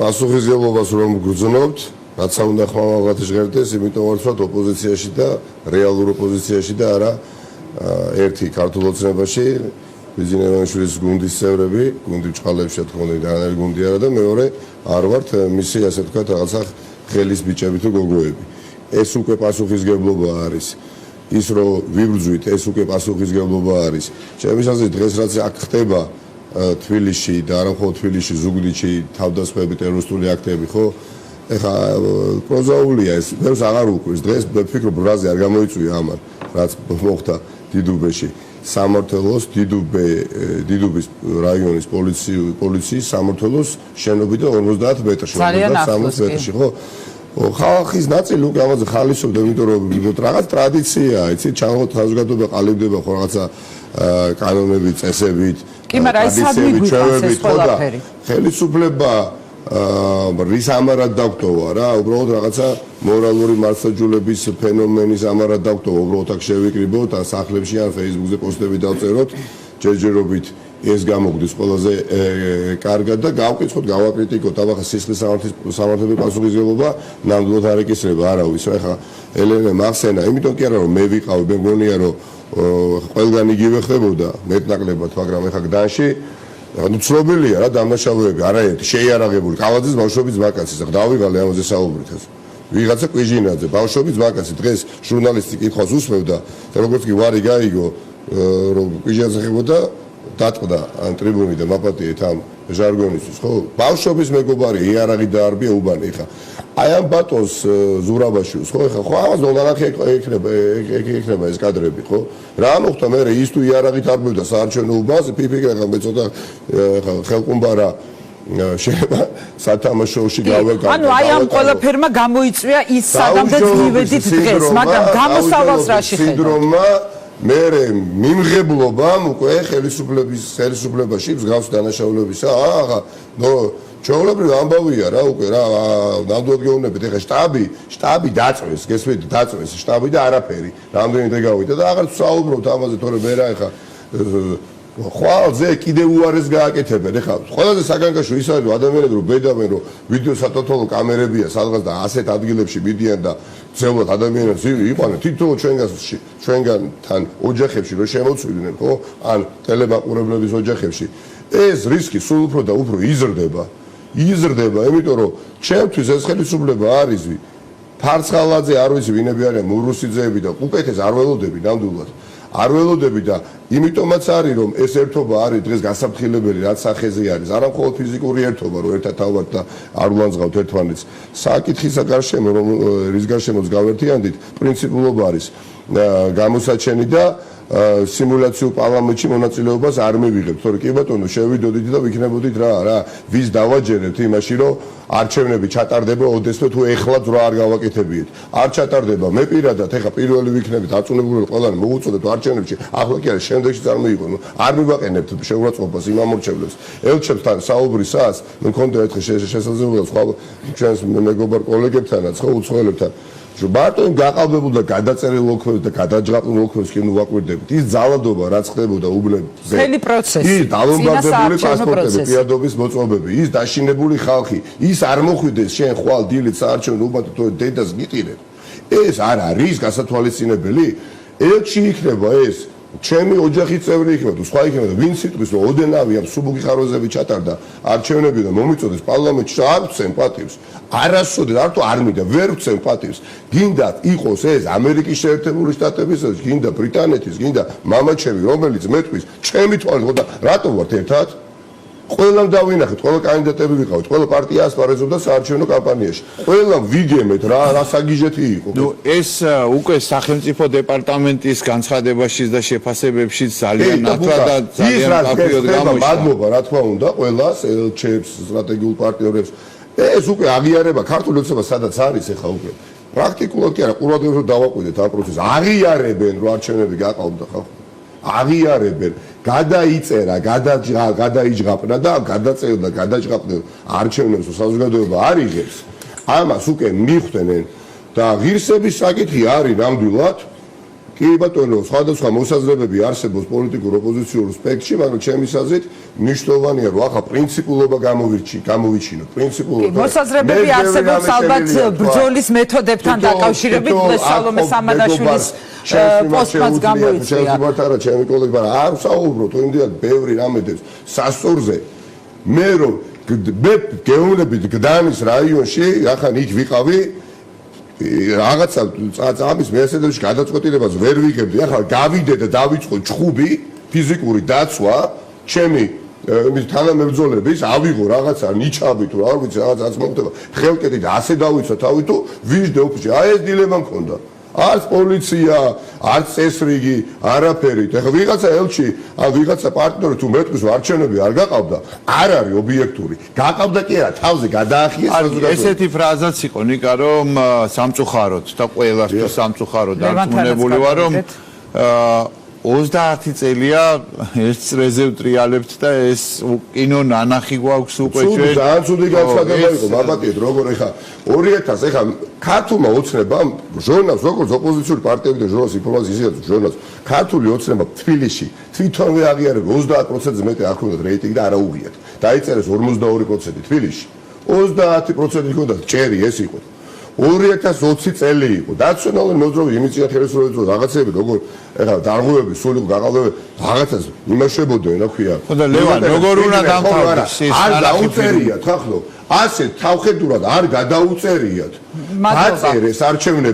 პასუხისმგებლობას რომ გრძნობთ, რაც უნდა ხმამაღლად ჟღერდეს, იმიტომ ვარცვათ ოპოზიციაში და რეალურ ოპოზიციაში და არა ერთი ქართულ ოცნებაში ბიზნეს ევანიშვილის გუნდის წევრები, გუნდი ჭყალებში რა თქმა უნდა დანარჩენი გუნდი არა და მეორე არ ვართ მისი ასე ვთქვათ რაღაცა ხელის ბიჭები თუ გოგოები. ეს უკვე პასუხისმგებლობა არის. ის რომ ვიბრძვით, ეს უკვე პასუხისმგებლობა არის. ჩემი აზრით დღეს რაც აქ ხდება თბილისში და არა მხოლოდ თბილისში, ზუგდიდში თავდასხმები, ტერორისტული აქტები, ხო? ეხა პროზაულია ეს, ბევრს აღარ უკვირს. დღეს ვფიქრობ ბრაზე არ გამოიწვია ამან, რაც მოხდა დიდუბეში. სამმართველოს დიდუბის რაიონის პოლიციის სამმართველოს შენობიდან 50 მეტრში, 50 მეტრში, ხო? ხალხის ნაწილი უკვე ამაზე ხალისობდა, იმიტომ რომ რაღაც ტრადიციაა, იცით, ჩანხოთ საზოგადოება ყალიბდება ხო რაღაცა კანონებით, წესებით, ტრადიციებით, ხელისუფლება რის ამარად დაგტოვა რა, უბრალოდ რაღაცა მორალური მართლმსაჯულების ფენომენის ამარად დაგტოვა, უბრალოდ აქ შევიკრიბოთ, ან სახლებში, ან Facebook-ზე პოსტები დავწეროთ, ჯერჯერობით ეს გამოგვდის ყველაზე კარგად და გავკითხოთ, გავაკრიტიკოთ, აბა სისხლის სამართლების პასუხისმგებლობა ნამდვილად არ ეკისრება არავის. ეხლა ელენე მახსენა, იმიტომ კი არა რომ მე ვიყავი, მე მგონია რომ ყველგან იგივე ხდებოდა მეტნაკლებად, მაგრამ ეხლა გდანში ანუ ცნობილია რა დამნაშავეები, არაერთი შეიარაღებული, კალაძის ბავშვობის მაკაცი, ახლა დავიღალე ამაზე საუბრით. ვიღაცა კვიჟინაძე, ბავშვობის მაკაცი დღეს ჟურნალისტი კითხვას უსმევდა და როგორც კი ვარი გაიგო რომ კვიჟინაძე ხებოდა დატყდა ან ტრიბუნიდან მაპატიეთ ამ ჟარგონისთვის, ხო? ბავშვობის მეგობარი იარაღი დაარბია უბანი ხა. აი ამ ბატონს ზურაბაშვილს, ხო? ხა ხო ამას ნახე ექნება ეს კადრები, ხო? რა მოხდა მე ის თუ იარაღით არბევდა საარჩევნო უბანზე, ფიფიკრა ხა მე ცოტა ხელყუმბარა შეიძლება სათამაშოში გავაკეთე. ანუ აი ამ ყველაფერმა გამოიწვია ის სადამდეც მივედით დღეს, მაგრამ გამოსავალს რაში ხედავთ? სინდრომმა მერე მიმღებლობამ უკვე ხელისუფლებაში მსგავს დანაშაულებისა აღა ნო ჩვეულებრივ ამბავია რა უკვე რა ნამდვილად გეუბნებით ეხა შტაბი დაწვეს გესმით დაწვეს შტაბი და არაფერი რამდენი დღე გავიდა და აღარ საუბრობთ ამაზე თორე მე რა ეხა ხვალზე კიდე უარეს გააკეთებენ ეხა ყველაზე საგანგაშო ის არის რომ ადამიანები რომ ბედავენ რომ ვიდეო სათვალთვალო კამერებია სადღაც და ასეთ ადგილებში მიდიან და ძევლად ადამიანებს იყვანენ თითოეულ ჩვენგანთან ოჯახებში რომ შემოცვლიდნენ ხო ან ტელემაყურებლების ოჯახებში ეს რისკი სულ უფრო და უფრო იზრდება იმიტომ რომ ჩემთვის ეს ხელისუფლება არის ფარცხალაძე არ ვიცი ვინები არიან მურუსიძეები და უკეთეს არ ველოდები ნამდვილად არ ველოდები და იმიტომაც არის რომ ეს ერთობა არის დღეს გასაფრთხილებელი რაც სახეზე არის არა მხოლოდ ფიზიკური ერთობა რომ ერთად თავად და არ ულანძღავთ ერთმანეთს საკითხისა გარშემო რომ რის გარშემოც გავერთიანდით პრინციპულობა არის გამოსაჩენი და სიმულაციურ პარლამენტში მონაწილეობას არ მივიღებთ თორე კი ბატონო შევიდოდით და ვიქნებოდით რა ვის დავაჯერებთ იმაში რომ არჩევნები ჩატარდება ოდესმე თუ ეხლაც რა არ გავაკეთებიეთ არ ჩატარდება მე პირადად ეხა პირველი ვიქნებით აწუნებული ყველანი მოუწოდეთ არჩევნებში ახლა კი არის შემდეგში წარმოიყვანო არ მივაყენებთ შეურაცხყოფას იმ ამორჩევლებს ელჩებთან საუბრისას მე მქონდა ერთხელ შესაძლებლობა სხვა ჩვენს მეგობარ კოლეგებთანაც ხო უცხოელებთან ბარტონ გაყალბებულ და გადაწერილ ოქროს და გადაჯღაპულ ოქროს კი ნუ ვაკვირდებით ის ძალადობა რაც ხდებოდა უბნებზე ხელი პროცესი ის დაუმბარდებული პასპორტები პიადობის მოწყობები ის დაშინებული ხალხი ის არ მოხვიდეს შენ ხვალ დილით საარჩევნო უბანთან თუ დედას გიტირებ ეს არ არის გასათვალისწინებელი ელჩი იქნება ეს ჩემი ოჯახის წევრი იქნება თუ სხვა იქნება ვინ სიტყვის რომ ოდენავია სუბუქი ხარვეზები ჩატარდა არჩევნები და მომიწოდეს პარლამენტში არ ვცემ პატივს არასოდეს არ თუ არ მინდა ვერ ვცემ პატივს გინდა იყოს ეს ამერიკის შეერთებული შტატების გინდა ბრიტანეთის გინდა მამაჩემი რომელიც მეტყვის ჩემი თვალით და რატომ ვართ ერთად ყველამ დავინახეთ ყველა კანდიდატები ვიყავით ყველა პარტია ასპარეზობდა საარჩევნო კამპანიაში ყველამ ვიგემეთ რა საგიჟეთი იყო ნუ ეს უკვე სახელმწიფო დეპარტამენტის განცხადებაშიც და შეფასებებშიც ძალიან ნათლად და ძალიან კაფეოდ გამოჩნდა მადლობა რა თქმა უნდა ყველას ელჩებს სტრატეგიულ პარტნიორებს ეს უკვე აღიარება ქართული ოცნება სადაც არის ახლა უკვე პრაქტიკულად კი არა ყურადღებას დავაკვირდეთ ამ პროცესს აღიარებენ რომ არჩევნები გაყალბდა ხალხი აღიარებენ გადაიწერა გადაიჯღაპნა და გადაწერდა გადაჯღაპნა არჩევნებს საზოგადოება არ იღებს ამას უკვე მიხვდნენ და ღირსების საკითხი არის ნამდვილად კი ბატონო, სხვადასხვა მოსაზრებები არსებობს პოლიტიკურ ოპოზიციურ სპექტრში, მაგრამ ჩემის აზრით მნიშვნელოვანია რომ ახლა პრინციპულობა გამოვიჩინოთ, პრინციპულობა. მოსაზრებები არსებობს ალბათ ბრძოლის მეთოდებთან დაკავშირებით, სალომე სამადაშვილის პოსტმაც გამოიწვია. ჩემი კოლეგები, მაგრამ არ ვსაუბრობთ იმდენად ბევრი რამედებს სასწორზე. მე რომ გეუბნებით გდანის რაიონში, ახლა იქ ვიყავი რაღაცა წამის მეესედებში გადაწყვეტილებას ვერ ვიღებდი. ახლა გავიდე და დავიწყო ჩხუბი, ფიზიკური დაცვა, ჩემი თანამებრძოლების ავიღო რაღაცა ნიჩაბი თუ რა ვიცი რაღაცა მოხდება. ხელკეთი და ასე დავიცვა თავი თუ ვიждე ოფისში. აი ეს დილემა მქონდა. არც პოლიცია, არც წესრიგი, არაფერი. ეხლა ვიღაცა ელჩი, ან ვიღაცა პარტნიორი თუ მეთქვის არჩევნები არ გაყავდა, არ არის ობიექტური. გაყავდა კი არა, თავზე გადაახიეს საზოგადოება. ესეთი ფრაზაც იყო ნიკა, რომ სამწუხაროდ და ყველასთვის სამწუხაროდ დარწმუნებული ვარ, რომ 30 წელია ეს წრეზე ვტრიალებთ და ეს კინო ნანახი გვაქვს უკვე ჩვენ. ძალიან ცუდი განცხადება იყო, მაბატიეთ, როგორ ეხა 2000 ეხა ქართულმა ოცნებამ ჟურნალს, როგორც ოპოზიციური პარტიები და ჟურნალს ინფორმაციის ინსტიტუტს ჟურნალს, ქართული ოცნება თბილისში თვითონვე აღიარება 30%-ზე მეტი არ ჰქონდათ რეიტინგი და არაუღიათ. დაიწერეს 42% თბილისში. 30% ჰქონდათ ჭერი ეს იყო. 2020 წელი იყო. დაცვენალენ მოძრაობა იმიწია ხელისუფლების რაღაცები, როგორ ეხლა დარღვევები, სულ იყო გაყალბები, რაღაცას იმაშებოდნენ, რა ქვია. ხოდა ლევან, როგორ უნდა დამთავრდეს ეს არ დაუწერიათ, ახლა ასე თავხედურად არ გადაუწერიათ. დაწერეს არჩევნები